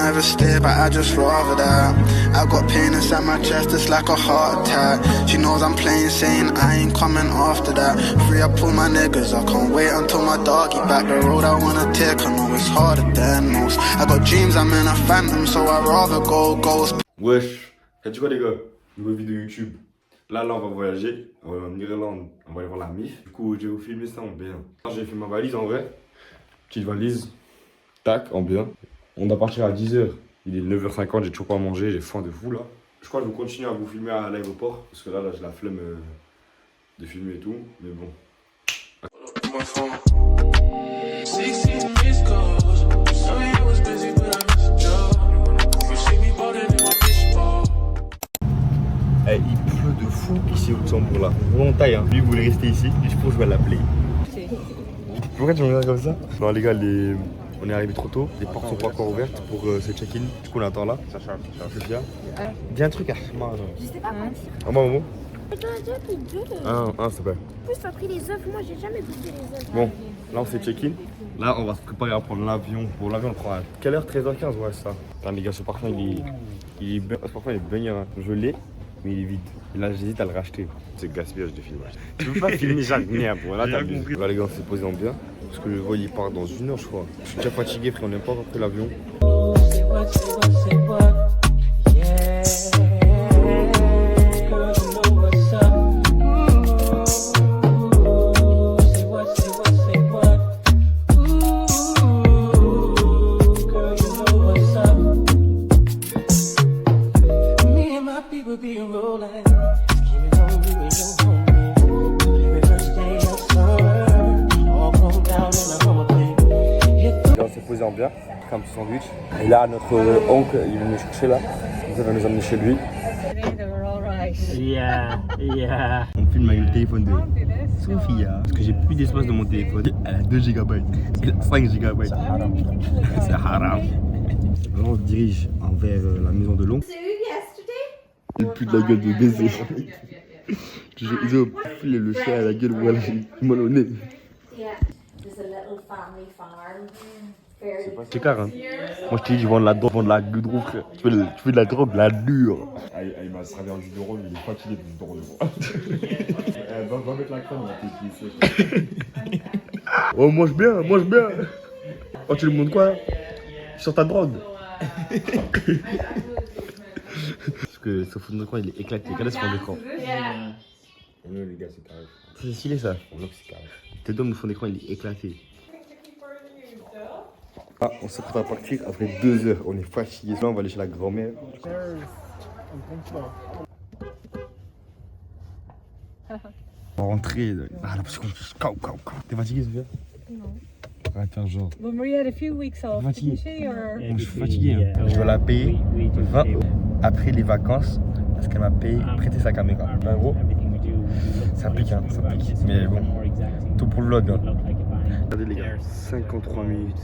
never stay, but I just rather that. I got pain inside my chest, it's like a heart attack. She knows I'm playing, saying I ain't coming after that. Free, I pull my niggas, I can't wait until my doggy back. The road I wanna take, I know it's harder than most. I got dreams, I'm in a phantom, so I'd rather go ghost. Wesh, ça dit quoi les gars? Nouvelle vidéo YouTube. Là on va voyager en Irlande, on va aller voir la MIF. Du coup je vais vous filmer ça en bien. J'ai fait ma valise en vrai. Petite valise, tac, en bien. On doit partir à 10h. Il est 9h50, j'ai toujours pas mangé, j'ai faim de fou là. Je crois que je vais continuer à vous filmer à l'aéroport. Parce que là j'ai la flemme de filmer et tout. Mais bon. Hey, il pleut de fou ici au Luxembourg là. Vraiment taille hein. Lui il voulait rester ici et je pense que je vais l'appeler. Pourquoi tu me regardes comme ça? Non les gars, on est arrivé trop tôt. Les portes sont pas encore ouvertes pour ce check-in. Du coup on attend là. Ça charge. C'est bien. Dis un truc à moi. Je sais pas quoi dire. Un moment. J'en ai déjà pris deux. C'est vrai. En plus t'as pris les œufs. Moi j'ai jamais goûté les œufs. Bon, là on fait check-in. Là on va se préparer à prendre l'avion. Pour l'avion on prend à quelle heure? 13h15, ouais c'est ça. Putain les gars, ce parfum il est bagnard. Je l'ai. Mais il est vide. Et là, j'hésite à le racheter. C'est gaspillage de filmage. Tu peux pas filmer chaque merde. Là, t'as compris. Là, les gars, on s'est posé en bien. Parce que le vol, il part dans 1 heure, je crois. Je suis déjà fatigué, frère. On n'a pas encore pris l'avion. Posé en bien, un petit sandwich. Et là, notre oncle, il vient nous chercher là. Il va nous emmener chez lui. On filme avec le téléphone de Sophia. Parce que j'ai plus d'espace dans mon téléphone. Elle a 2 GB. Elle a 5 GB. C'est haram. Là, on se dirige envers la maison de l'oncle. Il pue de la gueule de baiser. Ils ont filé le chien à la gueule, voilà, il m'a au nez. C'est clair, hein. Moi je t'ai dit, je vends de la drogue, frère. Tu fais de la drogue, la dure. Il m'a servi un jus de rôle, il est fatigué de jus de rôle. Va mettre la crème, là, oh, mange bien. Oh, tu lui montres quoi? Sur ta drogue. Parce que ce fond d'écran, il est éclaté. Regardez ce fond d'écran. Les gars, c'est carré. C'est stylé ça. C'est carré. Tes dômes, le fond d'écran, il est éclaté. Ah, on s'est prêt à partir après 2 heures. On est fatigué. Là, on va aller chez la grand-mère. On va rentrer. Ah, là, parce qu'on se caou. T'es fatigué, Sophia? Non. Attends, genre. Well, Maria had a few weeks off, didn't she? Or... Je suis fatigué. Hein. Je vais la payer 20 € après les vacances parce qu'elle m'a prêté sa caméra. 20 €. Ça pique, hein, ça pique. Mais bon, tout pour le vlog. Hein. Regardez les gars, 53 minutes.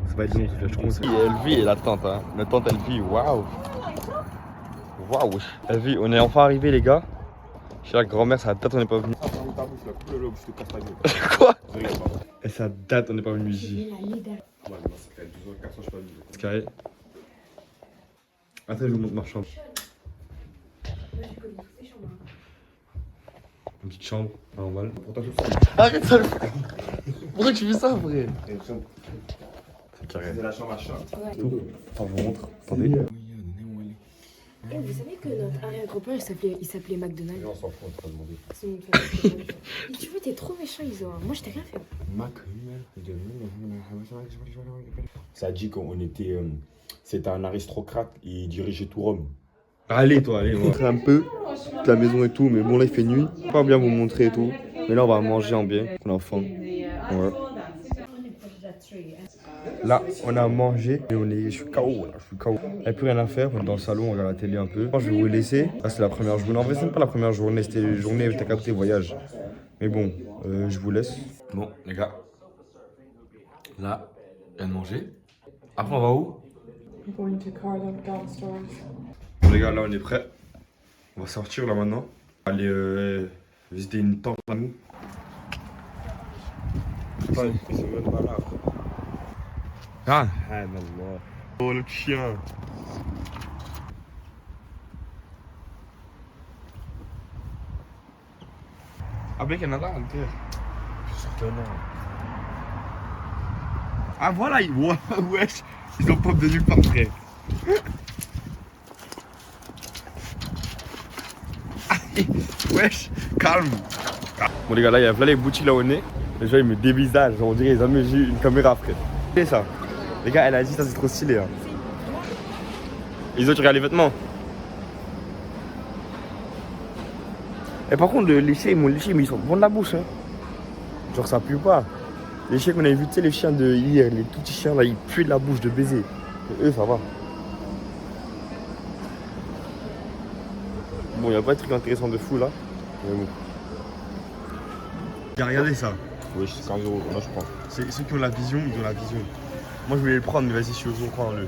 Ça va être long, je trouve. Elle vit, la tante, hein. La tante, elle vit, waouh. Elle vit, on est enfin arrivé, les gars. Chez la grand-mère, ça date, on n'est pas venu. Quoi? Et ça date, on n'est pas venu ici. C'est carré. Attends, je vous montre ma chambre. Une petite chambre, normale. Arrête ça! Pourquoi tu fais ça, frère? C'est carré. C'est la chambre à chat. Tout. Attends, je vous montre. Attendez. Et vous savez que notre arrière-grand-père il s'appelait McDonald's? On s'en fout, on va demander. Et tu vois, t'es trop méchant, Iso. Moi, je t'ai rien fait. Ça dit qu'on était. C'était un aristocrate, il dirigeait tout Rome. Allez, toi, allez, on va montrer un peu toute la maison et tout. Mais bon, là, il fait nuit. Je vais pas bien vous montrer et tout. Mais là, on va manger en bien. On a faim. Ouais. Là, on a mangé et je suis KO là, Il n'y a plus rien à faire, on est dans le salon, on regarde la télé un peu. Moi, je vais vous laisser. Là, c'est la première journée. En vrai, c'est même pas la première journée, c'était une journée où t'as capté voyage. Mais bon, je vous laisse. Bon, les gars. Là, on vient de manger. Après, on va où? Bon, les gars, là, on est prêts. On va sortir là maintenant. Aller visiter une tente à nous. Ah, Oh le chien. Ah ben Canada, frère. Certainement. Ah voilà, wesh, ils ont pop de nulle part, frère. Wesh, calme. Bon les gars, là il y a là les boutiques là où on est. Les gens ils me dévisagent, on dirait ils ont mis une caméra, frère. C'est ça. Les gars, elle a dit ça c'est trop stylé. Hein. Les autres, tu regardes les vêtements. Et par contre, les chiens, ils m'ont léché, mais ils sont bons de la bouche. Hein. Genre, ça pue pas. Les chiens qu'on avait vu, tu sais, les chiens de hier, les tout petits chiens là, ils puent de la bouche de baiser. Et eux, ça va. Bon, il n'y a pas de truc intéressant de fou là. Mais bon. Regardez ça. Oui, c'est 15 €. Là, je prends. Ceux qui ont la vision, ils ont la vision. Moi, je voulais le prendre, mais vas-y, je suis au prendre-le.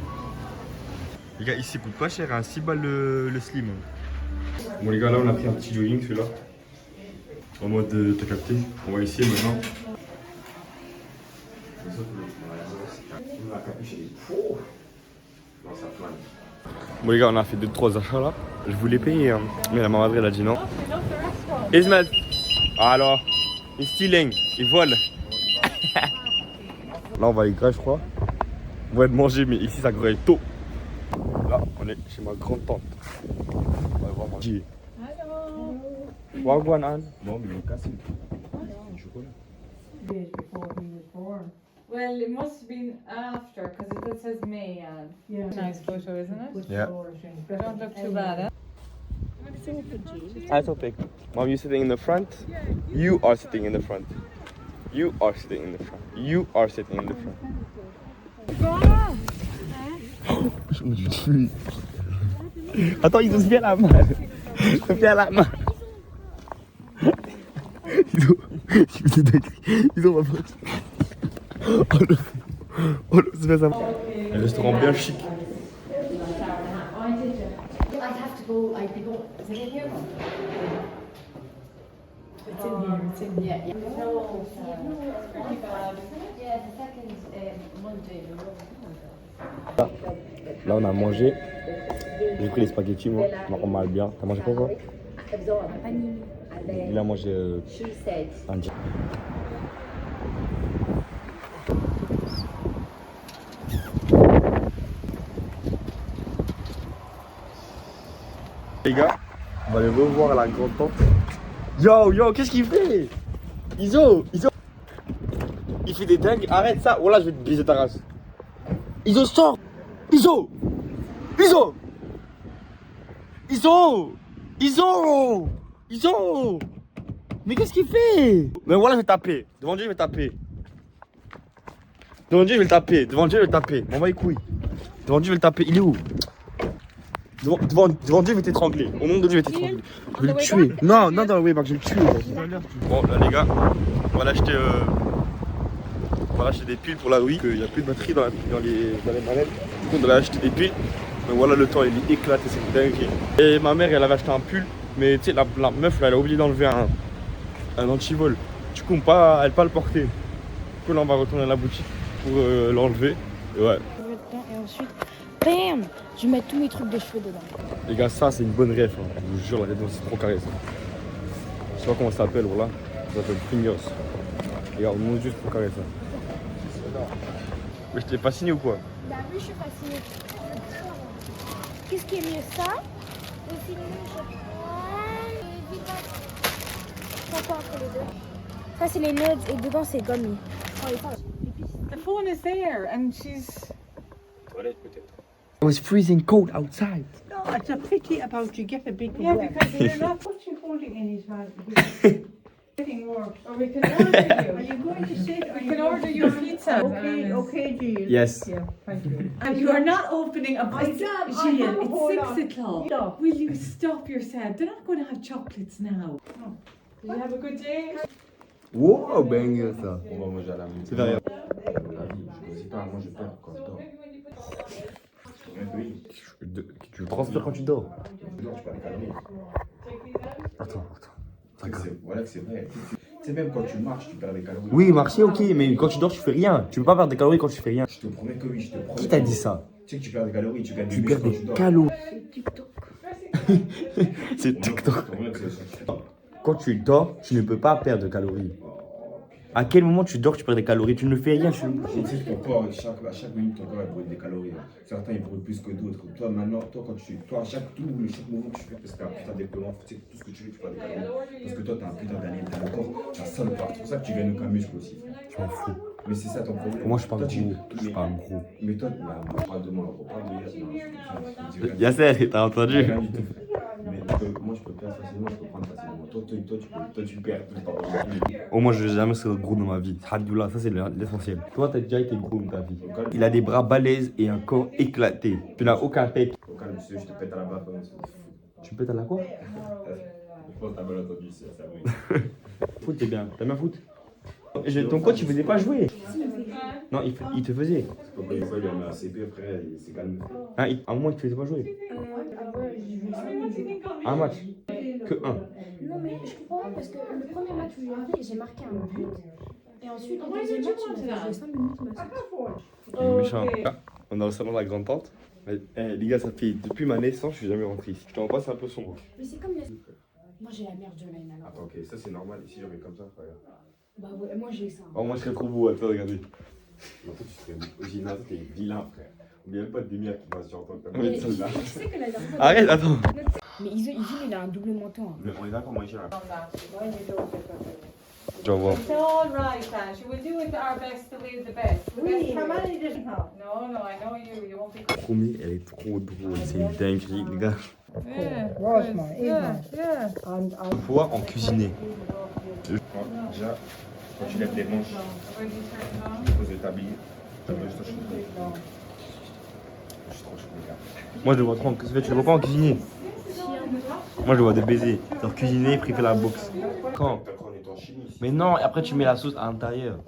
Les gars, ici, il coûte pas cher, hein. 6 balles le slim. Bon, les gars, là, on a pris un petit jogging, celui-là. En mode, t'as capté. On va essayer maintenant. Bon, les gars, on a fait 2-3 achats là. Je voulais payer, hein. Mais la maman elle a dit non. Ismaël. Alors, il stealing, il vole. Là, on va aller grave, je crois. On va être manger, mais ici, ça grille tôt. Là, on est chez ma grande tante. On va voir manger. Wagwan Anne. Non, mais il est cassé. Du chocolat. Well, it must have been after, because it says May, and yeah. Nice photo, isn't it? Yeah. They don't look too bad, eh? That's okay. Mom, you sitting in the front. You are sitting in the front. You are sitting in the front. You are sitting in the front. Attends, ils ont bien la main. Ils ont bien la main. Ils ont ma pote. Oh le, c'est pas ça. Un restaurant bien chic. I'd have to go, I'd be going, is it in here? It's in here, it's in here. Yeah. No, it's pretty bad. Yeah, the second Monday. Là on a mangé. J'ai pris les spaghettis moi, on mal bien. T'as mangé quoi? Il a mangé indien. Les gars, on va aller revoir la grande tante. Yo, qu'est-ce qu'il fait? Iso, il fait des dingues, arrête ça, oh là je vais te briser ta race. Iso, sors. Iso, mais qu'est-ce qu'il fait? Mais voilà, je vais taper, devant Dieu je vais taper. Devant Dieu je vais le taper, m'envoie les couilles. Devant Dieu je vais le taper, il est où? Devant Dieu, je vais t'étrangler. Au nom de Dieu, je vais t'étrangler. Je vais le tuer. Non, dans le wayback, je vais le tuer. Bon, là, les gars, on va l'acheter des piles pour la Wii. Il n'y a plus de batterie dans les manettes. Du coup, on devrait acheter des piles. Mais voilà, le temps, il est éclaté, c'est dingue. Et ma mère, elle avait acheté un pull. Mais tu sais, la meuf, là, elle a oublié d'enlever un antivol. Du coup, elle ne peut pas le porter. Du coup, là, on va retourner à la boutique pour l'enlever. Et ouais. Et ensuite, bam! Je vais mettre tous mes trucs de cheveux dedans. Les gars, ça c'est une bonne ref, hein. Je vous jure, la dedans c'est trop carré ça. Je sais pas comment ça s'appelle, voilà. Ça s'appelle Fingers. Regarde, mon dieu, c'est trop carré ça. Mais je t'ai fasciné ou quoi? Bah oui, je suis fascinée. Qu'est-ce qui est mieux, ça ou film, je crois. C'est quoi entre les deux? Ça, c'est les nudes et dedans, c'est gummy. The phone is there, and she's... Toilette peut-être. It was freezing cold outside. No, it's a pity about you get a big Yeah, one. because you're not what you holding in his hand. It's getting worse. Or we can order Are you. you going to sit? Or We you can going order to- your pizza. Okay, Jill. Yes. Yeah, thank you. And you are not opening a I box. can't, Gillian, hold on. it's 6 o'clock. Stop. Will you stop yourself? They're not going to have chocolates now. Did you have a good day? Wow, banger ça. On va manger à la maison. C'est derrière. Je sais pas, moi je perds quand je dors. Tu transpires quand tu dors. Attends. Voilà que c'est vrai. Tu sais, même quand tu marches, tu perds des calories. Oui, marcher, ok, mais quand tu dors, tu fais rien. Tu peux pas perdre des calories quand tu fais rien. Je te promets que oui, je te promets. Qui t'a dit ça? Tu sais que tu perds des calories, tu gagnes Tu des perds muscles des quand tu dors. calories. C'est TikTok. C'est TikTok. Ton mec, c'est ça. Quand tu dors, tu ne peux pas perdre de calories. À quel moment tu dors, tu perds des calories? Tu ne fais rien. Tu sais que ton corps, à chaque minute, ton corps il brûle des calories. Certains ils brûlent plus que d'autres. Toi maintenant, à chaque mouvement que tu fais, parce que t'as un putain d'épelement, tu sais que tout ce que tu fais, tu perds des calories. Parce que toi, t'as un putain d'année, t'as le corps, t'as ça le part. C'est pour ça que tu gagnes aucun muscle aussi. Je m'en fous. Mais c'est ça ton problème. Moi, je suis pas Toi, gros. Je suis pas gros. Mais toi, on parle de moi, on parle de Yasser. Yasser, t'as entendu? Rien du tout. Mais moi, je peux perdre facilement, je peux prendre facilement. Toi, tu perds tout le temps. Au moins, je vais jamais ser gros dans ma vie. Alhamdoulilah, ça c'est l'essentiel. Toi, t'as déjà été gros dans ta vie. Il a des bras balèzes et un corps éclaté. Tu n'as aucun pec. Au calme, monsieur, je te pète à la barre. Tu peux t'en la quoi? Je pense que t'as mal entendu, c'est ça, oui. Foot, t'es bien. T'as bien foot? Ton coach, il faisait pas jouer. Non, il te faisait. C'est pas une fois, il en a un CP, après, il s'est calmé. Hein, à un moment, il te faisait pas jouer. Un match. Que un. Non, mais je comprends pas parce que le premier match où j'ai marqué un but. Et ensuite, le deuxième match, il m'a fait 5 minutes. Il est méchant. Ah, on est au salon de la grande tante. Les gars, ça fait depuis ma naissance, je suis jamais rentré ici. Je t'en passe un peu sombre. Mais c'est comme les... Moi, j'ai la merde de line alors. Attends, ok, ça c'est normal. Ici, j'aurais comme ça, regarde. Bah ouais, moi j'ai ça. Oh, moi, je serais trop beau à toi, regardez. Non, toi, tu serais original, t'es vilain, frère. On n'y a même pas de lumière qui passe sur toi comme Mais celle-là. tu sais que la dernière fois... Arrête, attends. Mais Iso, il a un double menton. Hein. Mais on est d'accord, moi, j'ai un. Tu vas voir. It's all right, Ash. We'll do it our best to leave the best. The best for you. Hermione doesn't help. No, I know you. You won't be. Promis, elle est trop drôle. C'est une dinguerie, les gars. Yeah. Rosemont, Yeah, yeah. Faut voir en cuisiner. Déjà, quand tu lèves les manches, Where do you turn it on? tu poses le tablier. Je suis trop chaud, les gars. Moi, je le vois trop en cuisiner. Tu le vois pas en cuisiner? Moi, je le vois de baiser. Genre cuisiner, préférer la boxe. Quand? Après, on est en chimie ici. Mais non, et après, tu mets la sauce à l'intérieur.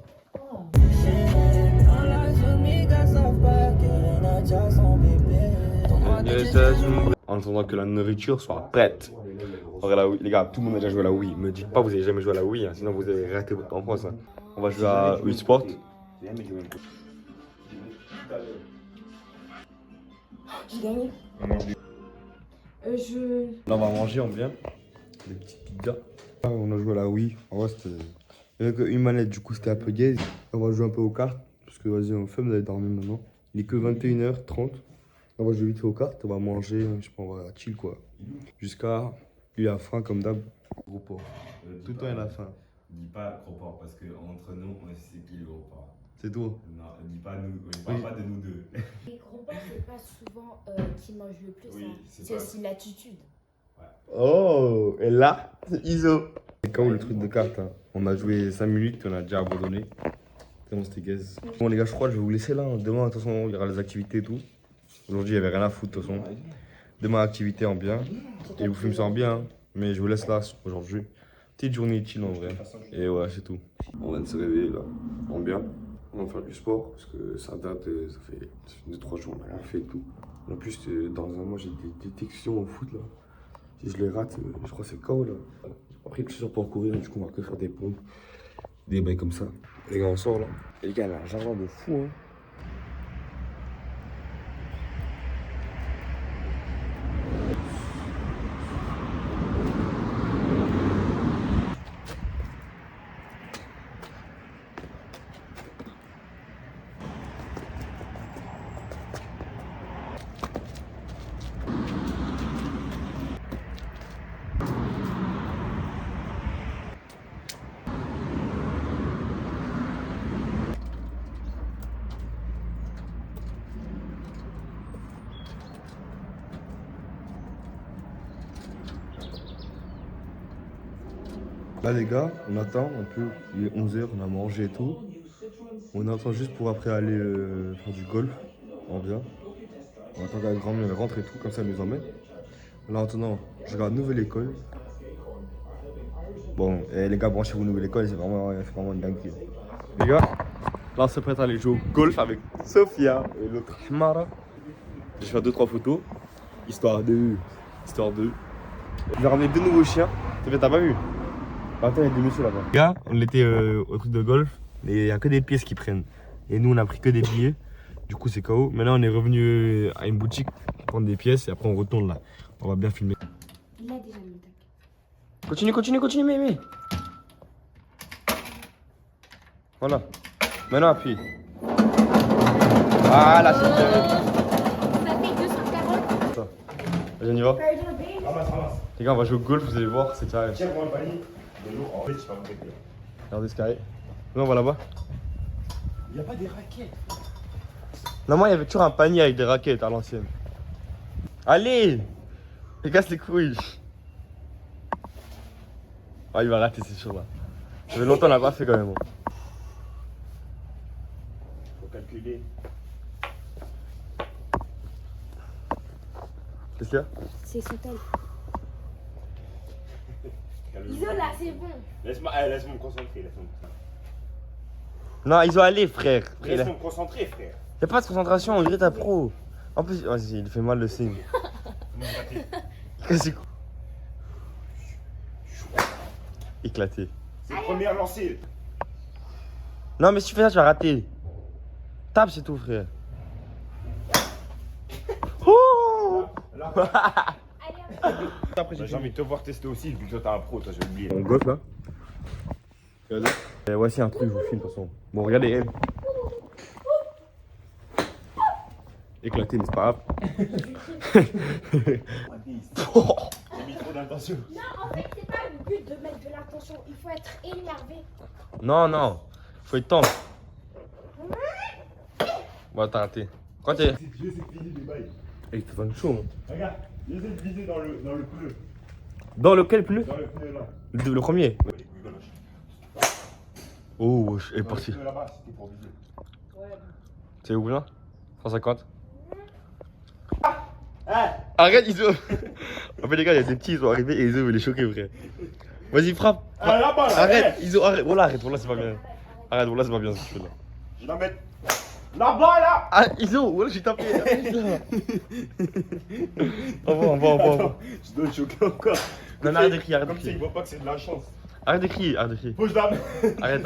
En attendant que la nourriture soit prête. Les gars, tout le monde a déjà joué à la Wii. Me dites pas que vous avez jamais joué à la Wii, hein, sinon vous avez raté votre enfance. Hein. On va jouer à Wii Sport. J'ai gagné. Là, on va manger, on vient. Des petites pizzas. Ah, on a joué à la Wii. En vrai, c'était. Il n'y avait qu'une manette, du coup, c'était un peu gaze. On va jouer un peu aux cartes. Parce que, vas-y, on fait, vous allez dormir maintenant. Il est que 21h30. On va jouer vite fait aux cartes. On va manger, je sais pas, on va chill, quoi. Jusqu'à. Lui a faim, comme d'hab. Gros porc. Tout le temps, il a faim. Dis pas gros porc parce que entre nous, on sait qui est le gros porc. C'est toi. Non, dis pas nous, on parle pas de nous deux. Les gros porcs, c'est pas souvent qui mange le plus. Oui, Hein. c'est C'est pas- aussi l'attitude. Oh, et là, c'est Iso. C'est comme le truc de cartes. Hein. On a joué 5 minutes, on a déjà abandonné. Tellement c'était gaze. Bon, les gars, je crois que je vais vous laisser là. Demain, de toute façon, il y aura les activités et tout. Aujourd'hui, il n'y avait rien à foutre, de toute façon. Demain, activité en bien. Et vous filmez ça en bien. Hein. Mais je vous laisse là aujourd'hui. Petite journée chill en vrai. Et ouais, c'est tout. On vient de se réveiller là, en bien. On va faire du sport parce que ça date, ça fait 2-3 jours, on n'a rien fait et tout. En plus, dans un mois, j'ai des détections au foot là. Si je les rate, je crois que c'est KO là. J'ai pris le chaussure pour courir, du coup, on va que faire des pompes, des bails comme ça. Les gars, on sort là. Et les gars, il y a un jardin de fou hein. Là les gars, on attend un peu, il est 11h, on a mangé et tout. On attend juste pour après aller faire du golf, on vient. On attend que la grand-mère rentre et tout, comme ça elle nous emmène. Là maintenant, je regarde Nouvelle École. Bon, et les gars, branchez-vous Nouvelle École, c'est vraiment une dinguerie. Les gars, là on se prête à aller jouer au golf avec Sophia et l'autre Mara. Je vais faire 2-3 photos, histoire de. J'ai ramené 2 nouveaux chiens, t'as pas vu? Attends, il y a des messieurs là-bas. Les gars, on était au truc de golf et il n'y a que des pièces qui prennent. Et nous, on a pris que des billets. Du coup, c'est KO. Maintenant, on est revenu à une boutique prendre des pièces et après, on retourne là. On va bien filmer. Il a déjà mis. Continue, Mémé. Voilà. Maintenant, appuie. Voilà, c'est bien. Ça fait 240. Vas-y, on y va. Ramasse. Les gars, on va jouer au golf, vous allez voir, c'est carré. Tiens, moi, un panier. De l'eau, en fait, tu vas me régler. Regardez ce carré. Nous, on va là-bas. Il n'y a pas des raquettes. Normalement, il y avait toujours un panier avec des raquettes à l'ancienne. Allez! Il casse les couilles. Ah, il va rater, c'est sûr là. Ça fait longtemps qu'on l'a pas fait quand même. Faut calculer. Qu'est-ce qu'il y a? C'est son tel. Calme-toi. Iso là, c'est bon. Laisse-moi me concentrer. Non, ils ont allé, frère. Laisse-moi me concentrer, frère. Y'a pas de concentration, on dirait ta pro. En plus, vas-y, il fait mal le signe. Qu'est-ce que éclaté. C'est le premier lancé. Non, mais si tu fais ça, tu vas rater. Tape, c'est tout, frère. Oh Là. Allez, Après, J'ai envie de te voir tester aussi, vu que toi t'es un pro, toi j'ai oublié. On gosse là. Regardez. Et voici un truc, je vous filme de toute façon. Bon, regardez elle. Éclaté, mais c'est pas grave. J'ai mis trop d'intention. non, en fait, c'est pas le but de mettre de l'attention. Il faut être énervé. Non, faut être tendre. Bon, t'as raté. Quand t'es. Je sais que les bails. Eh, t'es pas chaud, hein. Regarde, j'essaie de viser dans le pneu. Dans lequel pneu? Dans le pneu là. Le premier. Oh, elle est Dans le partie. pneu là-bas, c'était pour viser. C'est où là? 150. Ah. Arrête, Iso. En fait, les gars, il y a des petits, ils sont arrivés et Iso veut les choquer, frère. Vas-y, frappe. Ah, là-bas là. Arrête, Iso, arrête. Voilà, c'est pas bien. Arrête, voilà, c'est pas bien ce que tu fais là. Je vais la mettre là-bas là. Ah, Iso, voilà, j'ai tapé. Au revoir. Attends, je dois le choquer encore. Non, mais arrête de crier, Comme ça, il voit pas que c'est de la chance. Arrête de crier. Faut que je la mette. Arrête.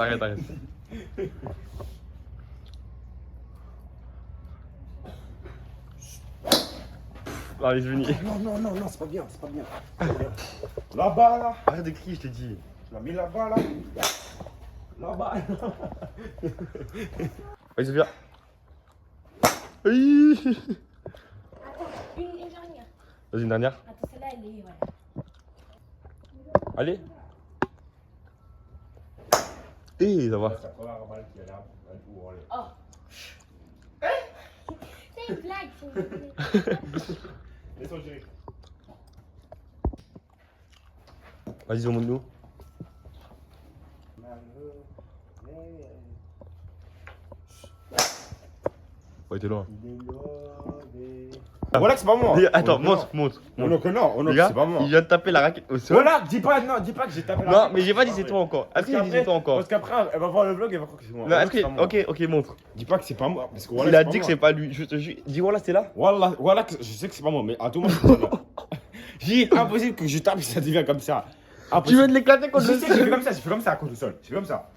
Allez, je vais Non, c'est pas bien. Là-bas là. Arrête de crier, je t'ai dit. Je la mets là-bas là. Là-bas. Vas-y, viens. Attends, une dernière. Vas-y, une dernière. Attends, celle-là, elle est. Voilà. Allez. Ça va. C'est la première balle qui a l'air un peu en l'air. Oh. C'est une blague. Laisse-moi gérer. Vas-y, remonte-nous. Ouais, t'es loin. Voilà que c'est pas moi. Attends, montre. On Les gars, c'est pas moi. il vient de taper la raquette au sol. Voilà, dis pas que j'ai tapé la Non, raquette. mais j'ai pas dit c'est toi encore. Est-ce que j'ai dit c'est toi encore? Parce qu'après, elle va voir le vlog et elle va croire que c'est moi. Non, Voilà est-ce que c'est pas moi. que. Ok, montre. Dis pas que c'est pas moi. Parce que Il a dit que c'est pas lui. Je te jure. Dis voilà, c'est là. Voilà que je sais que c'est pas moi, mais à tout moment, c'est pas là. J'ai impossible que je tape et ça devient comme ça. Tu Impossible. veux de l'éclater Je contre le sais que j'ai fait sol? comme ça, à cause du sol. J'ai fait comme ça.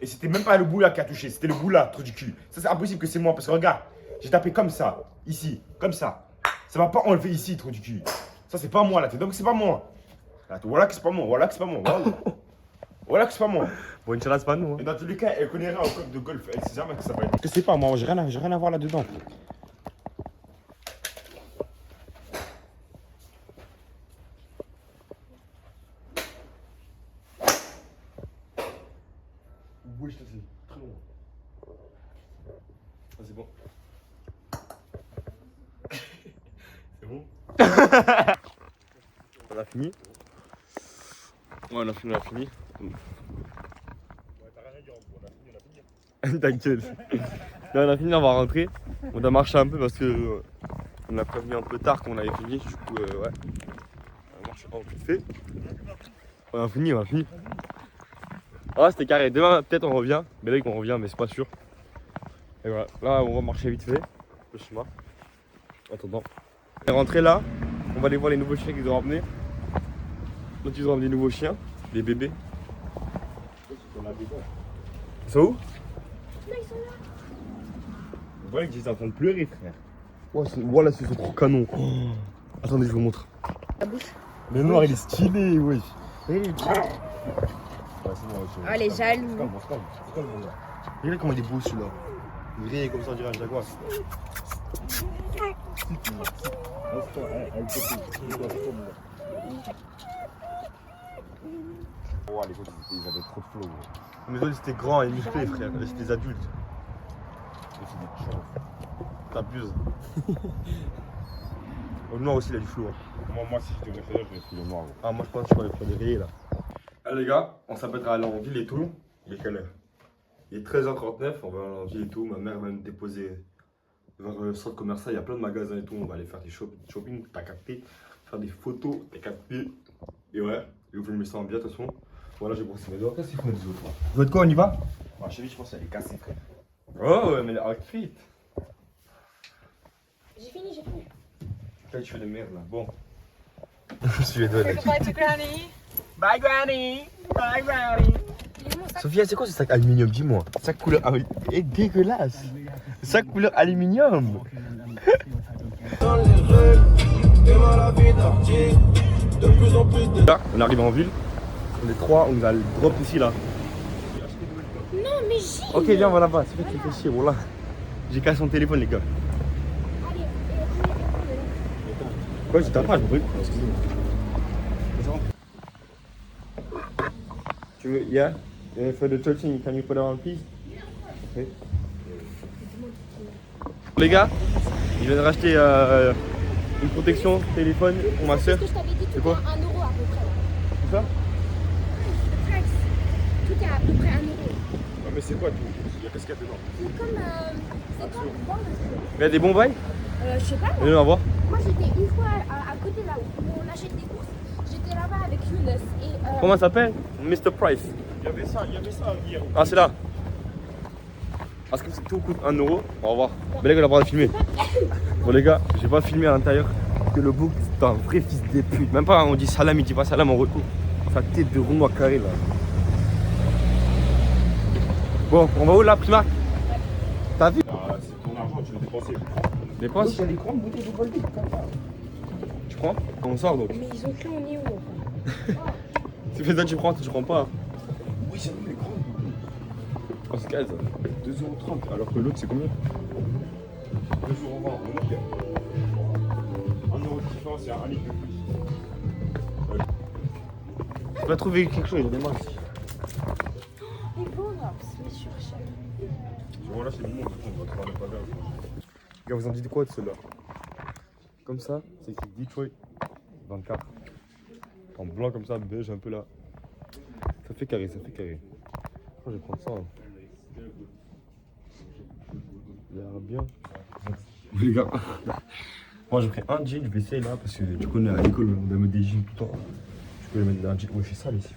Et c'était même pas le bout là qui a touché, c'était le bout là, trou du cul. Ça, c'est impossible que c'est moi parce que regarde, j'ai tapé comme ça, ici, comme ça. Ça va pas enlever ici, trou du cul. Ça, c'est pas moi là, donc c'est pas moi. Là, voilà que c'est pas moi, voilà que c'est pas moi. Bon, Inch'Allah, c'est pas nous. Et dans tous les cas, elle connaît rien au club de golf, elle sait jamais que ça va être. Que c'est pas moi, j'ai rien à voir là-dedans. Oui, je te dis. Très loin. Ah, c'est bon. C'est bon. On a fini. Ouais, on a fini. T'inquiète. Là, on a fini, on va rentrer. On doit marcher un peu parce que on a prévenu un peu tard qu'on avait fini. Du coup, ouais. On va marcher en vite fait. On a fini. Ah, c'était carré. Demain, peut-être on revient. Mais là, on revient, mais c'est pas sûr. Et voilà. Là, on va marcher vite fait. Le chemin. Attendant. On est rentré là. On va aller voir les nouveaux chiens qu'ils ont ramenés. Donc, ils ont ramené des nouveaux chiens. Des bébés. Ils sont où? Non, ils sont là. Ouais, j'étais en train de pleurer, frère. Ouais, voilà, c'est trop canon. Oh. Attendez, je vous montre. La bouche. Le noir, il est stylé, wesh. Ouais, c'est bon, Oh, elle est jaloux. Regardez comment il est beau celui-là. Il brille comme ça, on dirait un jaguar. Oh, les autres, ils avaient trop de flow. Mais les autres, c'était grand et musclé, frère. C'était des adultes. C'est des chants. T'abuses. Le noir aussi, il a du flow. Hein. Moi, si je devais faire, je vais faire le noir. Ah, moi, je pense que je vais faire des rayés là. Ah, les gars, on s'apprête à aller en ville et tout. Il est quelle heure? Il est 13h39, on va aller en ville et tout. Ma mère va me déposer vers le centre commercial. Il y a plein de magasins et tout. On va aller faire des shopping, t'as capté. Faire des photos, t'as capté. Et ouais, je vais filmer ça en bien, de toute façon. Voilà, j'ai brossé mes doigts. Qu'est-ce qu'ils font les autres là? Vous êtes quoi, on y va? Ma cheville, je pense qu'elle est cassée, frère. Oh, ouais, mais elle est outfit. J'ai fini. Quel cheveu de merde là. Bon. Je suis les deux là. Bye to Granny. Bye, Granny! Bye, Granny! Sophia, c'est quoi ce sac aluminium? Dis-moi. Sac couleur. Ah oui, est dégueulasse! Sac couleur aluminium! Là, on arrive en ville. On est trois, on a le drop ici là. Non, mais Gilles. Ok, viens, on va là-bas. C'est fait, tu fais chier, voilà. J'ai cassé son téléphone, les gars. Allez, Quoi, je t'apprends, je brûle. Excusez-moi. Tu veux, yeah? For the 13, can you put it on please? Okay. Les gars, je viens de racheter une protection téléphone pour ma soeur. ce que je t'avais dit, C'est tout quoi? est à 1 euro à peu près. C'est ça? Le price. Tout est à peu près 1 euro. Ah, mais c'est quoi tout? Qu'est-ce qu'il y a dedans? C'est comme. C'est comme. Bon, Il y a des bons bails? je sais pas. Viens, on va voir. Moi, j'étais une fois à côté là où on achète des courses. J'étais là-bas avec Younes et. Comment ça s'appelle? Mr. Price. Il y avait ça hier. Ah, c'est là. Parce que tout coûte 1 euro. On va voir. Mais les gars, on a pas de filmer. Bon, les gars, j'ai pas filmé à l'intérieur. Que le bouc, c'est un vrai fils de pute. Même pas, on dit salam, il dit pas salam en retour. Sa tête de rond à carré là. Bon, on va où là, Primark? T'as vu? Ah, c'est ton argent, tu l'as dépensé. Dépense? Il y a des grandes bouteilles de Volvic comme ça. Tu prends? On sort donc. Mais ils ont cru on est où? Tu fais ça, tu prends pas. Oui, c'est les grandes. On se casse. 2,30 alors que l'autre, c'est combien 2,20 €. 1 euro de différence, c'est 1 litre de plus. Tu vas trouver quelque chose, il y a des marques ici. Les beaux mais sur chaque. Voilà, c'est bon, on va trouver pas grave. Les gars, vous en dites quoi de ceux-là? Comme ça, c'est écrit Detroit 24. En blanc comme ça, beige un peu là. Ça fait carré, ça fait carré. Je vais prendre ça. Hein. Il a l'air bien. Les gars, moi j'ai pris un jean, je vais essayer là parce que tu connais à l'école on doit mettre des jeans tout le temps. Je peux les mettre dans un jean. Ouais, je fais ça ici.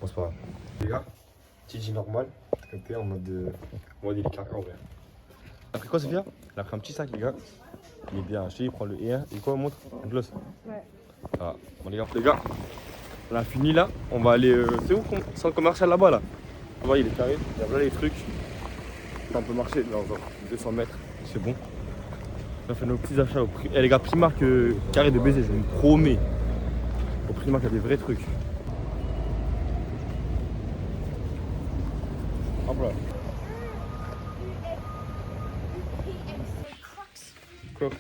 Bon, c'est pas grave. Les gars, petit jean normal, capté en mode il est carré en vrai. Elle a pris quoi, Sophia? Elle a pris un petit sac, les gars. Il est bien acheté, il prend le E1. Et quoi, on montre? Un gloss? Ouais. Ah, bon, les gars, on a fini là. On va aller. C'est où? Centre commercial là-bas là. Tu vois, il est carré, il y a plein les trucs. On peut marcher dans 200 mètres, c'est bon. On a fait nos petits achats au prix. Eh les gars, Primark carré de baiser, je vous promets. Au Primark, il y a des vrais trucs. Hop là. Crocs.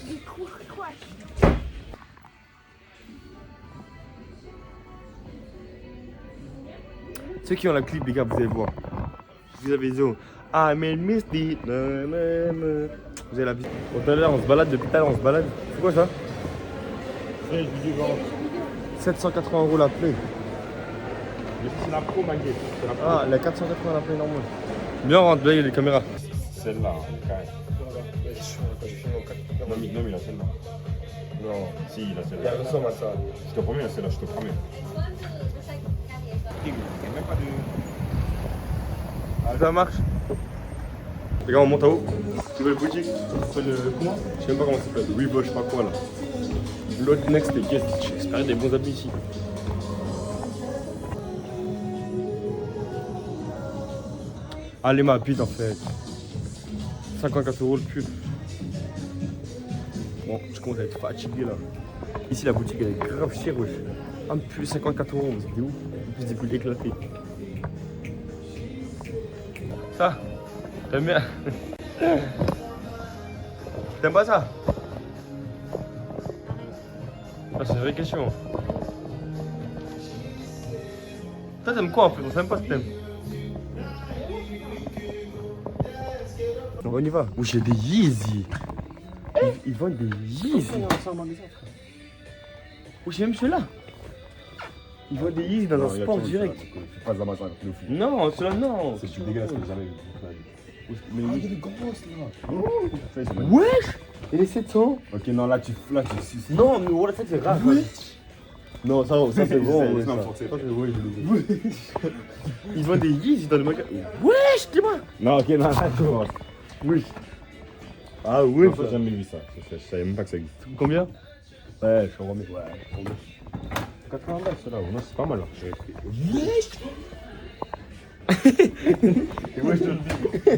Ceux qui ont la clip, les gars, vous allez voir. Vous avez dit, I made misty. Vous avez la vie. Bon, tout à l'heure, on se balade, depuis tout à l'heure, on se balade. C'est quoi ça? C'est vidéo vente. 780 € la play. C'est la pro, Maguette. Ah, la 480 la play normale. Bien, on rentre, les caméras. Celle-là, carré. Non, mais il a celle-là. Non, Si, il a il celle-là. ressemble à ça. Je te promets, il a celle-là, je te promets. Il n'y a même pas de. Ça marche. Les gars, on monte à haut. Nouvelle boutique. Comment? Je sais même pas comment ça s'appelle. Reebok, je sais pas quoi là. L'autre next, les guests. J'espère des bons habits ici. Allez, ma bite en fait. 54 € le pull. Bon, je commence à être fatigué là. Ici, la boutique elle est grave chère, wesh. Un pull 54 €, c'était ouf. En plus, des pulls éclatés. Ça, t'aimes bien? T'aimes pas ça? Ah, c'est une vraie question. Toi, t'aimes quoi en fait? On sait même pas ce que t'aimes. On y va. Wesh, il y a des Yeezy. Ils vendent des Yeezy. Wesh, même ceux-là. Ils vendent des Yeezy dans un sport direct. C'est pas Zamaza avec le foot. Non, ceux-là, non. C'est dégueulasse que j'ai jamais vu. Mais il y a des grosses là. wesh! Et les 700? Ok, non, là tu suces. Non, mais voilà, ça c'est rare. Non, ça c'est bon. Ouais, Ça, ça. ça, c'est bon, ils vendent des Yeezy dans le magasin. Wesh, dis-moi! Non, ok, non, là tu vois. Oui. Ah oui, Non, j'ai jamais vu ça. Je savais même pas que ça existe. Combien? Ouais, je remets. Ouais, 80 balles ceux-là, non, c'est pas mal. Et moi je te le dis.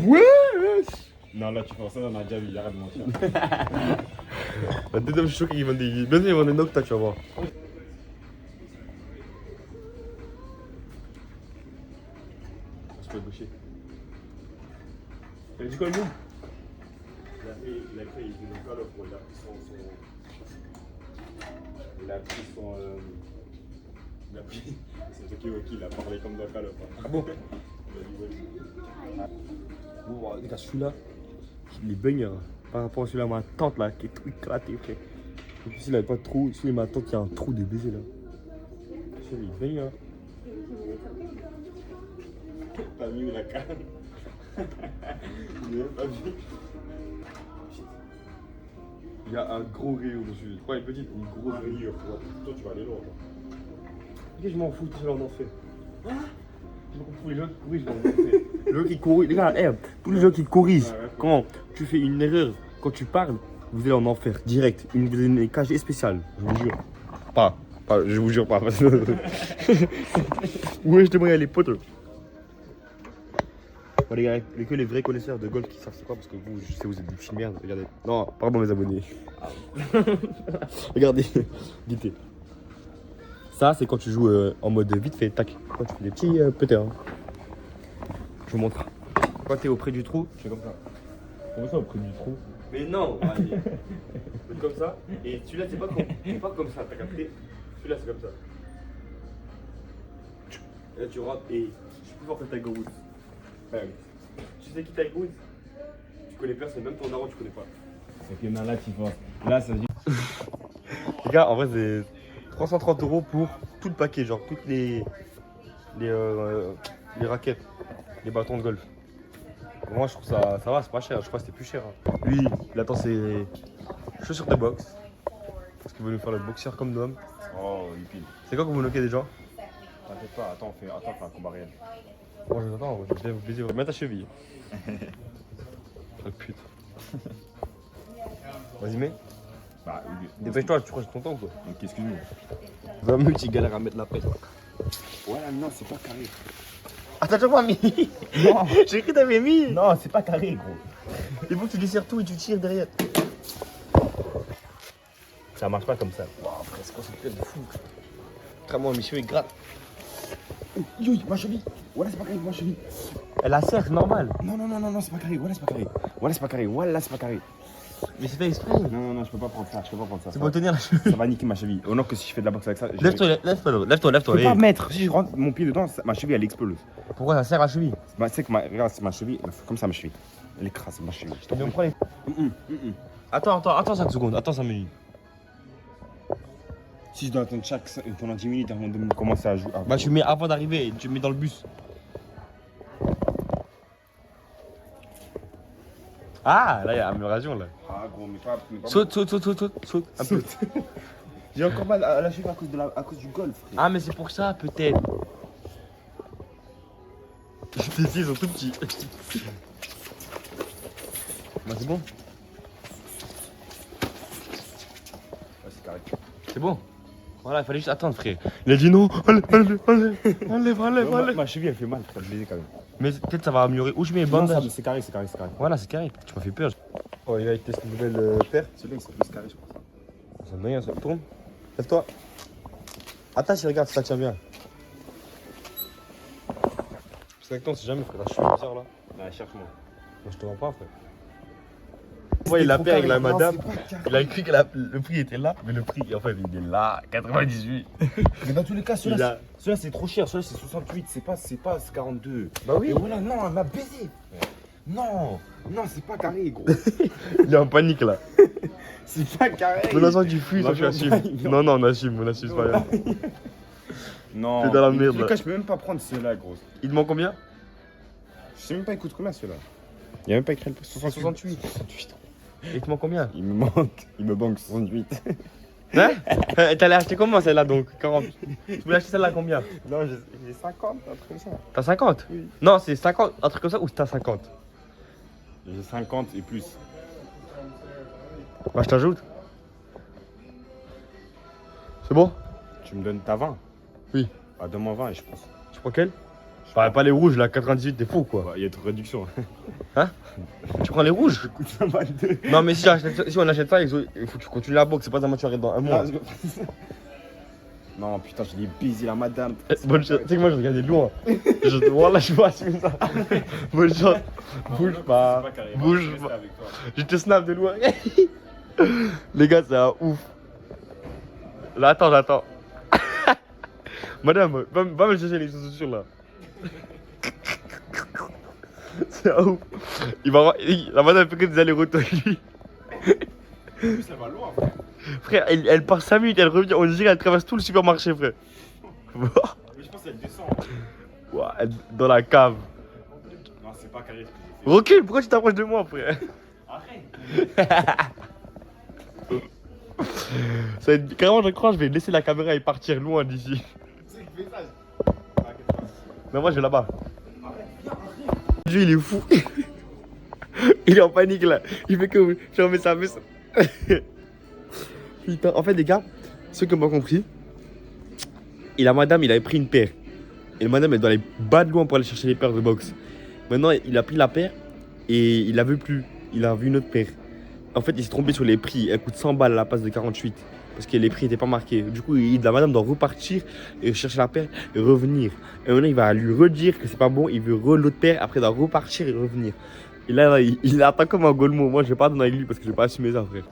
Wesh! Non, là tu fais ça, on a déjà vu, arrête de mentir. La deuxième, je suis choqué qu'ils vendent des Yeezy. Bientôt ils vendent des Nocta, tu vas voir. Je peux gaucher. Elle dit quoi le mot? Il a pris une calotte pour il a pris son. Il a pris son. Il a pris. C'est Toki Woki, il a parlé comme dans calotte. Ah bon? Bon, regarde celui-là, il est banger par rapport à celui-là, ma tante là, qui est tout éclaté, frère. Et puis s'il avait pas de trou, celui de ma tante qui a un trou de baiser là. Celui-là, il est banger. T'as mis la canne. Il est pas vu. Il y a un gros rayon dessus. Pas une petite, une grosse rayon. Toi, tu vas aller loin. Ok, je m'en fous, tout ça on en fait. Pour les gens qui corrigent, on en fait. Les gens qui corrigent, les gars, tous les gens qui corrigent, quand tu fais une erreur, quand tu parles, vous allez en enfer direct. Une cage spéciale, je vous jure. Pas, je vous jure pas. Ouais, je te moyen les potes. Bon, les gars, il n'y a que les vrais connaisseurs de golf qui savent c'est quoi, parce que vous, je sais, vous êtes des petits merdes. Regardez. Non, pardon, mes abonnés. Regardez, guettez. Ça, c'est quand tu joues en mode vite fait, tac. Quand tu fais des petits peters. Hein. Je vous montre. Quand tu es auprès du trou, tu fais comme ça. Comment ça, auprès du trou? Mais non, allez. Faites comme ça. Et celui-là, c'est pas comme ça, t'as capté? Celui-là, c'est comme ça. Et là, tu rentres et je suis plus fort que Tiger Woods. Ouais. Tu sais qui Tiger Woods? Tu connais personne, même ton daron, tu connais pas. Ok, non, là tu vois. Là, ça dit. Les gars, en vrai, c'est 330 € pour tout le paquet, genre toutes les raquettes, les bâtons de golf. Moi, je trouve ça va, c'est pas cher. Je crois que c'était plus cher. Hein. Lui, il attend ses chaussures de boxe. Parce qu'il veut nous faire le boxeur comme d'homme. Oh, il pile. C'est quoi que vous bloquez déjà? T'inquiète pas, attends, on fait un combat réel. Bon, je vous attends, je vais vous plaisir. Mets ta cheville. Oh pute. Vas-y, mets. Bah, Dépêche-toi, tu crois que c'est ton temps ou quoi? donc excuse-moi. 20 minutes, il galère à mettre la pêche. Ouais, non, c'est pas carré. Ah, t'as toujours pas mis? Non. J'ai cru que t'avais mis. Non, c'est pas carré, gros. Il faut que tu desserres tout et tu tires derrière. Ça marche pas comme ça. Waouh, frère, c'est quoi ce truc de fou? Vraiment, Michel, il gratte. Yo, ma cheville. Voilà, c'est pas carré, ma cheville. Elle la serre, c'est normal. Non, c'est pas carré. Voilà, c'est pas carré. Voilà, c'est pas carré. Voilà, c'est pas carré. Mais c'est fait exprès. Non, je peux pas prendre ça. C'est pour tenir la cheville. Ça va niquer ma cheville. Au nord que si je fais de la boxe avec ça. Lève-toi. Je peux pas mettre. Si je rentre mon pied dedans, ma cheville elle explose. Pourquoi ça serre la cheville? Bah, tu sais que regarde, c'est ma cheville. Comme ça, ma cheville. Elle écrase ma cheville. Je t'en prie. prends les... Attends 5 secondes. Attends 5 minutes. Si je dois attendre pendant 10 minutes avant de commencer à jouer. Bah, tu mets avant d'arriver, tu mets dans le bus. Ah, là, il y a amélioration là. Ah, gros, mais pas. Saute. Un peu. J'ai encore mal à la cheville à cause du golf, frère. Ah, mais c'est pour ça, peut-être. Tes pieds sont tout petits. Bah, c'est bon. Ouais, c'est carré. C'est bon. Voilà, il fallait juste attendre, frère. Il a dit non. Enlève. Ma cheville elle fait mal, frère. Je les ai quand même. Mais peut-être ça va améliorer. Où je mets les Non, bandages? c'est carré, c'est carré, c'est carré. Voilà, c'est carré. Tu m'as fait peur. Oh, il va tester une nouvelle paire. Celui-là, c'est plus carré, je pense. Ça me donne rien, ça. Tourne. Lève-toi. Attache, regarde, ça tient bien. Parce qu'avec toi, on sait jamais, frère. Je suis bizarre là. Là, cherche-moi. Moi, je te vends pas, frère. Ouais, il a paire avec la madame. Il a écrit que le prix était là, mais le prix, en fait, il est là, 98. Mais dans tous les cas, Il celui-là, a- celui-là c'est trop cher. Celui-là, c'est 68. C'est pas 42. Bah oui. Et voilà, non, elle m'a baisé. Non, non, c'est pas carré, gros. Il est en panique là. C'est pas carré. Menaçant du fruit, On ça va tu faire assumes. ça. Non, non, on assume, c'est pas grave. Non, T'es dans la mais merde, dans tous les là. cas, je peux même pas prendre celui-là, gros. Il te manque combien? Je sais même pas, il coûte combien celui-là. Il y a même pas écrit le 68. Il te manque combien? Il me manque 68. Hein? T'allais acheter comment celle-là donc? 40. Tu voulais acheter celle-là combien? Non, j'ai 50, un truc comme ça. T'as 50? Oui. Non, c'est 50, un truc comme ça ou t'as 50? J'ai 50 et plus. Bah, je t'ajoute. C'est bon? Tu me donnes ta 20? Oui. Ah, donne-moi 20 et je pense. Tu prends quelle? Bah, pas les rouges là, 98, t'es fou quoi. Bah, il y a de réduction. Tu prends les rouges? Coûte 22. Non, mais si on achète ça, il faut que tu continues la boxe, c'est pas ça, moi tu arrêtes dans un mois. Non, putain, je l'ai baisé la madame. Bonne chance. Tu sais que moi je regardais de loin. Voilà, je vois assumer ça. Bonne chance. Bouge pas. Bouge pas. Je te snap de loin. Les gars, c'est un ouf. Là, attends. Madame, va me chercher les chaussures là. C'est un ouf. La madame fait que des allers-retours avec lui. Ça va loin, frère. Frère, elle part 5 minutes, elle revient, on dirait qu'elle traverse tout le supermarché, frère. Mais je pense qu'elle descend. Ouah, dans la cave. Non, c'est pas carré ce que j'ai fait. Recule, pourquoi tu t'approches de moi, frère? Arrête. Ça va être... Carrément, je crois que je vais laisser la caméra et partir loin d'ici. Mais moi, je vais là-bas. Dieu, il est fou. Il est en panique là. Il fait que je remets sa veste. Putain, en fait, les gars, ceux qui n'ont pas compris, et la madame, il avait pris une paire. Et la madame, elle doit aller bas de loin pour aller chercher les paires de boxe. Maintenant, il a pris la paire et il la veut plus. Il a vu une autre paire. En fait, il s'est trompé sur les prix. Elle coûte 100 balles à la place de 48. Parce que les prix n'étaient pas marqués. Du coup, la madame doit repartir et chercher la paire et revenir. Et maintenant, il va lui redire que c'est pas bon. Il veut l'autre paire. Après, il doit repartir et revenir. Et là, il attend comme un golemon. Moi, je vais pas donner avec lui parce que je vais pas assumer ça, frère.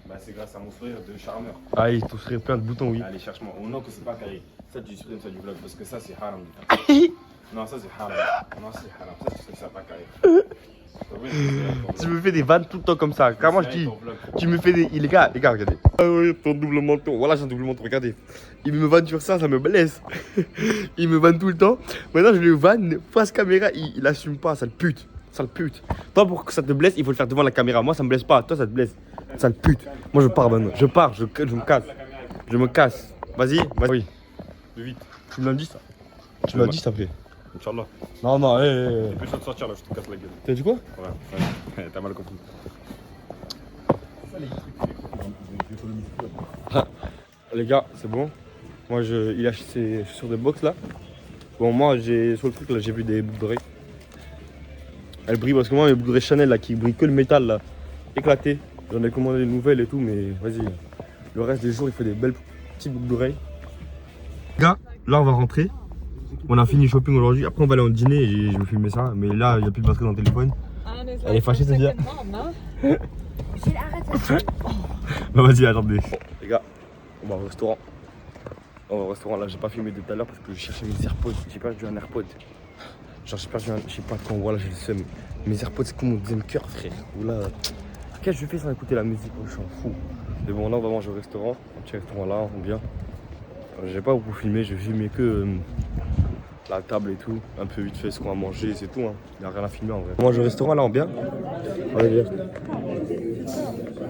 Bah, c'est grâce à mon sourire de charmeur. Ah, il te serait plein de boutons, oui. Allez, cherche-moi. Oh non, que c'est pas carré. Ça, tu supprimes ça du vlog parce que ça, c'est haram. Non, ça, c'est haram. Non, c'est haram. Ça, tu sais que ça pas carré. Tu me fais des vannes tout le temps comme ça. Comment je dis? Tu me fais des. Les gars, regardez. Ah oui, ton double menton. Voilà, j'ai un double menton, regardez. Il me vanne sur ça, ça me blesse. Il me vanne tout le temps. Maintenant, je le vanne face caméra, il assume pas, sale pute. Sale pute. Toi, pour que ça te blesse, il faut le faire devant la caméra. Moi, ça me blesse pas. Toi, ça te blesse. Sale pute. Moi, je pars maintenant. Je pars, je me casse. Je me casse. Vas-y, vas-y. Oui. Plus vite. Tu me l'as dit ça. Tu me l'as dit ça, après. Inch'Allah. Non, non, Tu peux de sortir là, je te casse la gueule. T'as dit quoi? Ouais, t'as mal compris. Les gars, c'est bon. Moi, il a acheté ses chaussures de boxe là. Bon, moi, sur le truc là, j'ai vu des boucles d'oreilles. Elles brillent parce que moi, mes boucles d'oreilles Chanel là, qui brillent que le métal là, éclaté. J'en ai commandé des nouvelles et tout, mais vas-y. Le reste des jours, il fait des belles petites boucles d'oreilles. Gars, là, on va rentrer. On a fini le shopping aujourd'hui. Après, on va aller en dîner et je vais filmer ça. Mais là, il n'y a plus de batterie dans le téléphone. Elle est fâchée, c'est bien. J'ai arrête. Bah, vas-y, attendez. Bon, les gars, on va au restaurant. On va au restaurant. Là, j'ai pas filmé tout à l'heure parce que je cherchais mes AirPods. J'ai perdu un AirPod. Genre, j'ai perdu un. Je sais pas quand. Voilà, j'ai le seum. Mes AirPods, c'est comme mon deuxième cœur, frère. Ou là. Qu'est-ce que je fais sans écouter la musique? Je suis un fou. Mais bon, là, on va manger au restaurant. Un petit restaurant là, on vient. J'ai pas beaucoup filmé. J'ai filmé que. La table et tout, un peu vite fait ce qu'on va manger, c'est tout. Hein. Il n'y a rien à filmer en vrai. On mange au restaurant là, on vient. Allez, viens.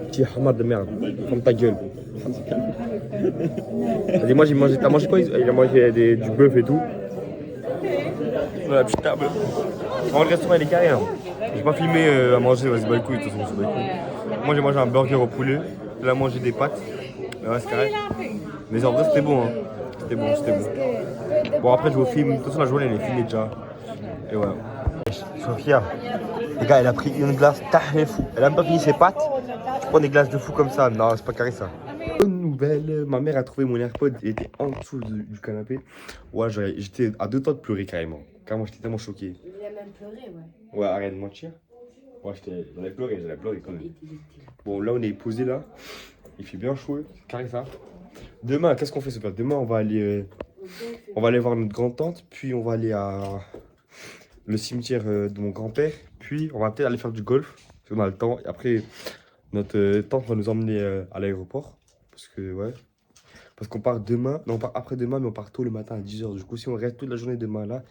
Petit hamad de merde, ferme ta gueule. Allez, moi j'ai mangé. T'as mangé quoi? Il a mangé du bœuf et tout. Dans la petite table. En le restaurant il est carré. Hein. J'ai pas filmé à manger, vas-y, bah les couilles, de toute façon, c'est pas les couilles. Moi j'ai mangé un burger au poulet. Là, manger des pâtes. Ouais, c'est carré. Mais en vrai, c'était bon. Hein. C'était bon, c'était bon. Bon, après, je vais au film. De toute façon, la journée, elle est finie déjà. Et voilà. Sophia, les gars, elle a pris une glace, elle est fou. Elle a même pas fini ses pâtes. Tu prends des glaces de fou comme ça. Non, c'est pas carré ça. Bonne nouvelle, ma mère a trouvé mon AirPod. Il était en dessous du canapé. Ouais, j'étais à 2 temps de pleurer carrément. Carrément, j'étais tellement choqué. Il a même pleuré, ouais. Ouais, arrête de mentir. Ouais, j'allais pleurer quand même. Bon, là, on est posé là. Il fait bien chaud, c'est carré ça. Demain, qu'est-ce qu'on fait, Sophia? Demain, on va aller voir notre grand-tante. Puis, on va aller à le cimetière de mon grand-père. Puis, on va peut-être aller faire du golf. Si on a le temps. Et après, notre tante va nous emmener à l'aéroport. Parce que, ouais. Parce qu'on part demain. Non, on part après-demain, mais on part tôt le matin à 10h. Du coup, si on reste toute la journée demain là,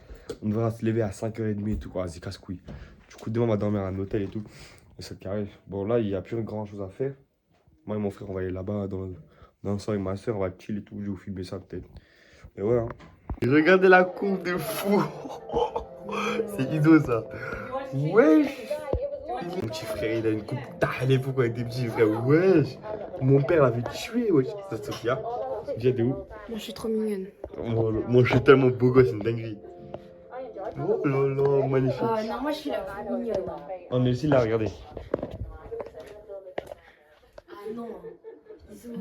on devra se lever à 5h30 et tout. Quoi, c'est casse-couille. Du coup, demain, on va dormir à un hôtel et tout. Et c'est carré. Bon, là, il n'y a plus grand-chose à faire. Moi et mon frère, on va aller là-bas dans le soir avec ma soeur. On va chill et tout. Je vais vous filmer ça peut-être. Et voilà. Hein. Et regardez la coupe de fou. C'est idiot ça. Wesh. Mon petit frère, il a une coupe taillée pour quand il était petit, frère. Wesh. Mon père l'avait tué, wesh. C'est Sophia. Sophia, t'es où? Moi, je suis trop mignonne. Oh, moi, je suis tellement beau gosse, c'est une dinguerie. Oh là là, magnifique. Non, moi, je suis la plus mignonne. On est ici là, regardez. Ah non. Bisous.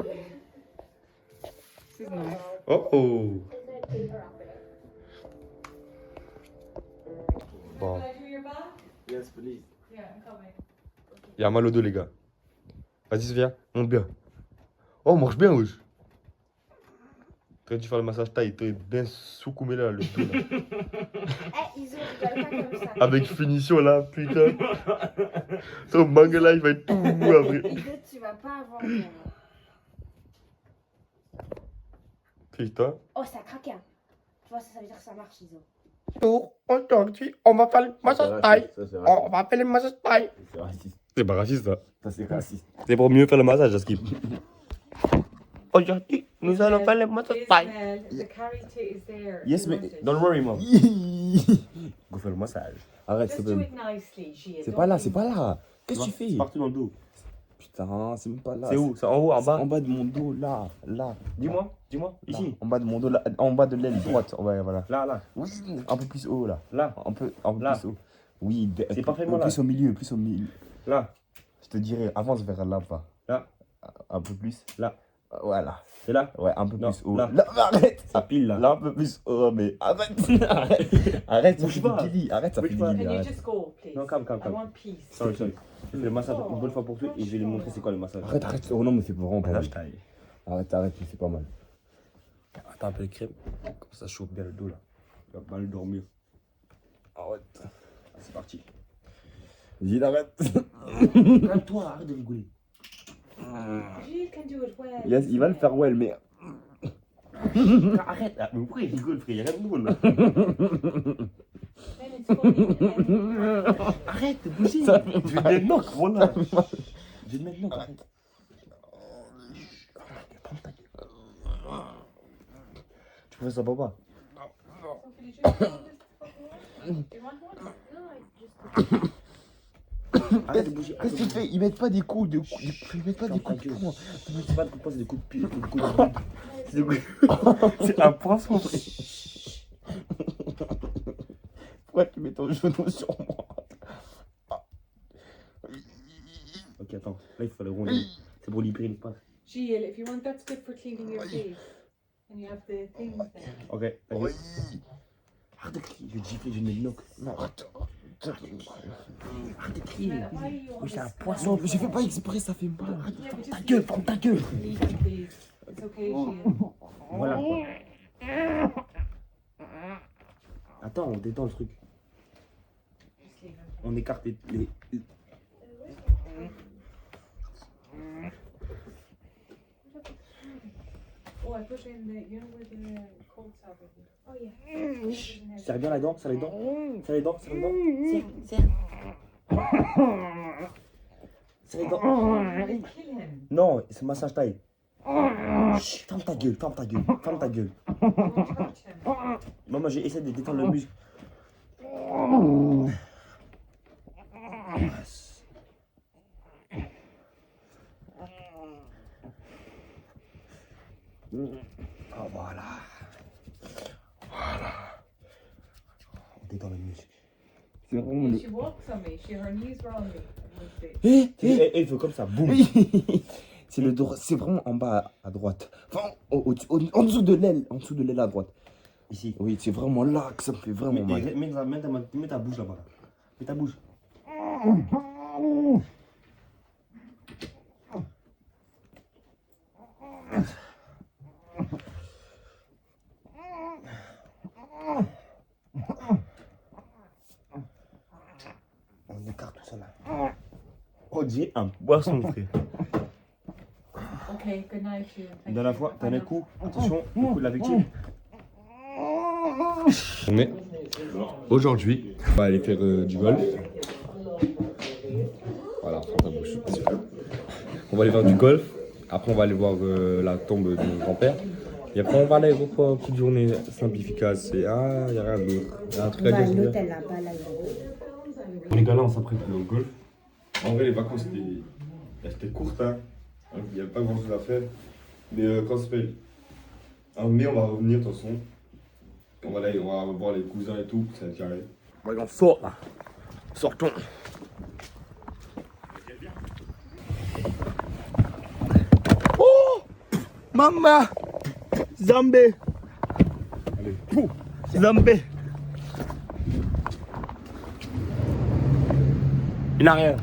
Oh oh. Bon. Yes, please. Il y a mal au dos, les gars. Vas-y, Sophia, monte bien. Oh, on marche bien, wesh. T'aurais dû faire le massage taille, t'aurais bien soukoumé là, le dos là. Eh, Iso, rigole pas comme ça. Avec finition là, putain. Ton manga là, il va être tout mou après. Iso, tu vas pas avoir bien. Putain. Oh, ça craque. Hein. Tu vois, ça veut dire que ça marche, Iso. Aujourd'hui, on va faire le massage taille. On va faire le massage taille. C'est raciste. C'est pas raciste, ça. Ça, c'est raciste. C'est pour mieux faire le massage, à skip. Aujourd'hui, nous allons faire le massage taille. The karate is there. Yes, mais don't worry, mom. Go faire le massage. Arrête, Just c'est do pas. it nicely, Gia. C'est pas là, c'est pas là. Qu'est-ce que tu fais? C'est partout dans le dos. Putain, c'est même pas là. C'est où? C'est en haut, en C'est bas? en bas de mon dos, là, là. Dis-moi, Là. ici. En bas de mon dos, là, en bas de l'aile droite. Ouais, voilà. Là. Oui, un peu plus haut, là. Là. Un peu Là. plus haut. Oui, C'est parfaitement là. plus au milieu, plus au milieu. Là. Je te dirais, avance vers là, va. Là. Un peu plus. Là. Voilà. C'est là. Ouais, un peu Non, plus haut. là. Mais arrête. Ça pile là. Là, un peu plus haut, mais arrête. Arrête, ça Bouge fait pas. du Billy. Arrête, ça Bouge fait du pas. Billy. Can you Arrête. just go, please? Non, calme. I want peace. Sorry. Je fais le massage une bonne fois pour toutes et je vais lui montrer c'est quoi le massage. Arrête. Oh non, mais c'est vraiment pas mal. Massage taille. Arrête, mais c'est pas mal. Attends un peu de crème. Comme ça, chauffe bien le dos là. Tu vas mal dormir. Arrête. C'est parti. Vas-y, arrête. Calme-toi, arrête de rigoler. Gia can do it well. Yes, il va le faire well, mais. Arrête. Mais pourquoi il rigole, frère? Il y a rien de drôle là. Then it's funny. Arrête de bouger. Ça Je vais te mettre knock, voilà. Je vais te mettre knock, arrête. Prends ta gueule. Tu fais ça, papa? Arrête de bouger. Qu'est-ce que tu fais? Ils mettent pas des coups de. Ils mettent pas des coups de poing. C'est pas des coups de poing, c'est des coups de pied. C'est des coups de... C'est un poinçon, frère. Pourquoi tu mets ton genou sur moi? Ok, attends. Là, il faut le rond. C'est pour libérer l'espace. Gia, if you want, that's good for cleaning your teeth. And you have the things there. Ok, vas-y. Arrête de crier. Je vais te gifler, je vais te mettre knock. Non, arrête. Arrête de crier. Why are you Oui, c'est un always poisson. Non, mais je fais pas exprès, ça fait mal. Arrête. Yeah, but Ta just gueule, ferme ta gueule. leave it, please. It's okay, Gia. Voilà. Attends, on détend le truc. Just leave it. On écarte les... Oh, I put in the, you know where the cold are with you? Oh, yeah. Serre bien la dent, serre les dents. Serre les dents, serre les dents. Serre les dents. Kill him. Non, c'est massage taille. Chut, ferme ta gueule, ferme ta gueule, ferme ta gueule. Maman, j'ai essayé de détendre le muscle. Oh, voilà. Voilà. On détend le muscle. C'est vraiment le... She walks on me. Her knees were on me. Il faut comme ça, boum. C'est le droit, c'est vraiment en bas à droite. Enfin, en dessous de l'aile à droite. Ici. Oui, c'est vraiment là que ça me fait vraiment mal. Mets ta bouche là-bas. Mets ta bouche. On écarte tout ça là. On dit un poisson frais. Okay, good night to you. Thank Dans la you. fois, t'as un coup, attention, le coup de la victime. On est aujourd'hui, on va aller faire du golf. Voilà, prends ta bouche. On va aller faire du golf. Après, on va aller voir la tombe de mon grand-père. Et après, on va à l'aéroport. Petite journée simple, efficace. Et ah, y a rien d'autre. Y a un truc à dire. l'hôtel là-bas, là. Les gars, là, on s'apprête pour le golf. En vrai, les vacances, c'était courtes. Hein. Il n'y avait pas grand chose à faire. Mais quand ça fait en mai, on va revenir de toute façon. On va voir les cousins et tout, ça va être carré. Bon, on sort là. Sortons. Oh Maman Zambé. Allez, pou Zambé. Il n'a rien.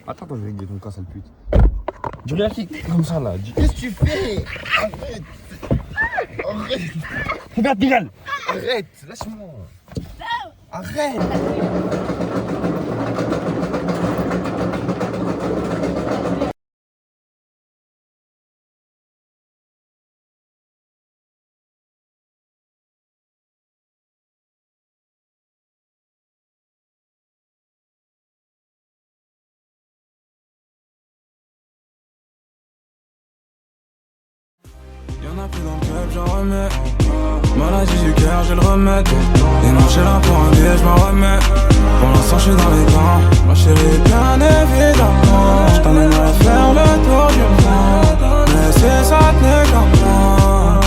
Attends, je vais guetter ton cas, sale pute. Du rien qui comme ça là. Qu'est-ce que tu fais? Arrête. Arrête. Regarde, Bilal. Arrête, lâche-moi. Arrête. Y'en a plus dans le club, j'en remets. Maladie du cœur, j'ai le remède. Et non, j'ai là pour un billet, j'm'en remets. Pour l'instant, j'suis dans les temps. Ma chérie, bien évidemment. J't'emmènerai faire le tour du monde. Mais si ça tenait comme moi,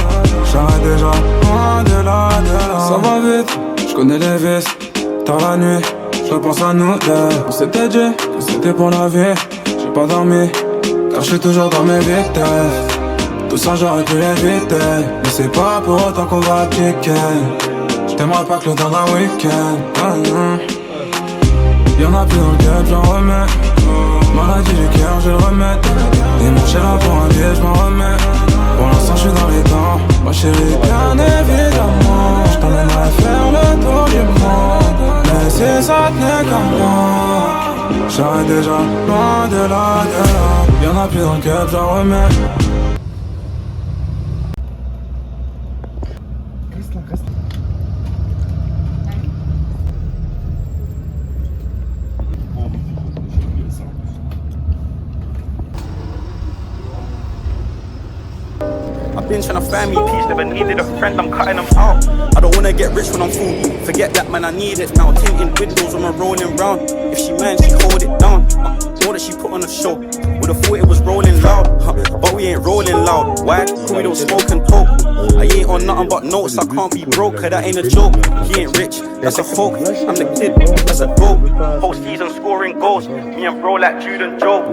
j'arrête déjà, loin de là, de là. Ça va vite, j'connais les vices. Tard la nuit, j'repense à nous deux. On s'était dit que c'était pour la vie. J'ai pas dormi, car j'suis toujours dans mes victoires. Tout ça j'aurais pu l'éviter, mais c'est pas pour autant qu'on va piquer. J't'aimerais pas que le temps d'un week-end. Y'en a plus dans le club, j'en remets. Maladie du cœur, j'ai le remède. Et mon chéri là pour un billet, j'm'en remets. Pour l'instant j'suis dans les temps. Ma chérie, bien évidemment. J't'emmènerai faire le tour du monde. Mais si ça tenait qu'à moi, j'arrête déjà, loin de là, de là. Y'en a plus dans le club, j'en remets. Been trying to find me peace, never needed a friend, I'm cutting them out. I don't wanna get rich when I'm full. Forget that, man, I need it now. Tinted windows when I'm rolling round. If she man, she hold it down. More that she put on a show. Would've thought it was rolling loud, but we ain't rolling loud. Why? Cause we don't smoke and coke. I ain't on nothing but notes, I can't be broke, cause that ain't a joke. He ain't rich, that's a folk. I'm the kid, that's a dope. Whole season scoring goals. Me and bro like Jude and Joe.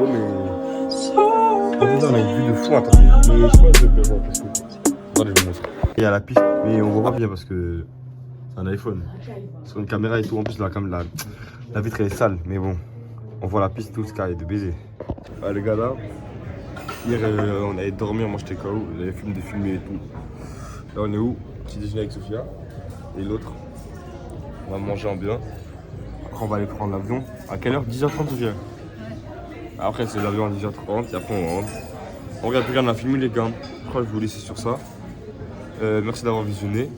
Oh putain, on a une vue de fou, attends. Mais je sais pas si je peux voir parce que. Attendez, je vous montre. Il y a la piste, mais on voit pas bien parce que c'est un iPhone. Sur une caméra et tout, en plus la vitre elle est sale, mais bon. On voit la piste, tout ce qu'il y a de baiser. Ah, les gars là, hier on allait dormir, moi j'étais KO, j'avais filmé et tout. Là on est où? Petit déjeuner avec Sophia et l'autre. On va manger en bien. Après on va aller prendre l'avion. À quelle heure? 10h30 Sophia? Après c'est l'avion à 10h30 et après on rentre. On regarde plus rien, on a filmé les gars. Je crois que je vais vous laisser sur ça. Merci d'avoir visionné.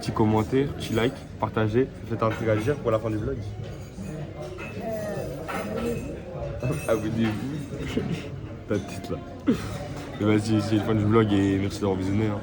Petit commentaire, petit like, partagez. Faites un truc à dire pour la fin du vlog. Abonnez-vous. Ta tête là. Et vas-y, c'est le fin du vlog et merci d'avoir visionné. Hein.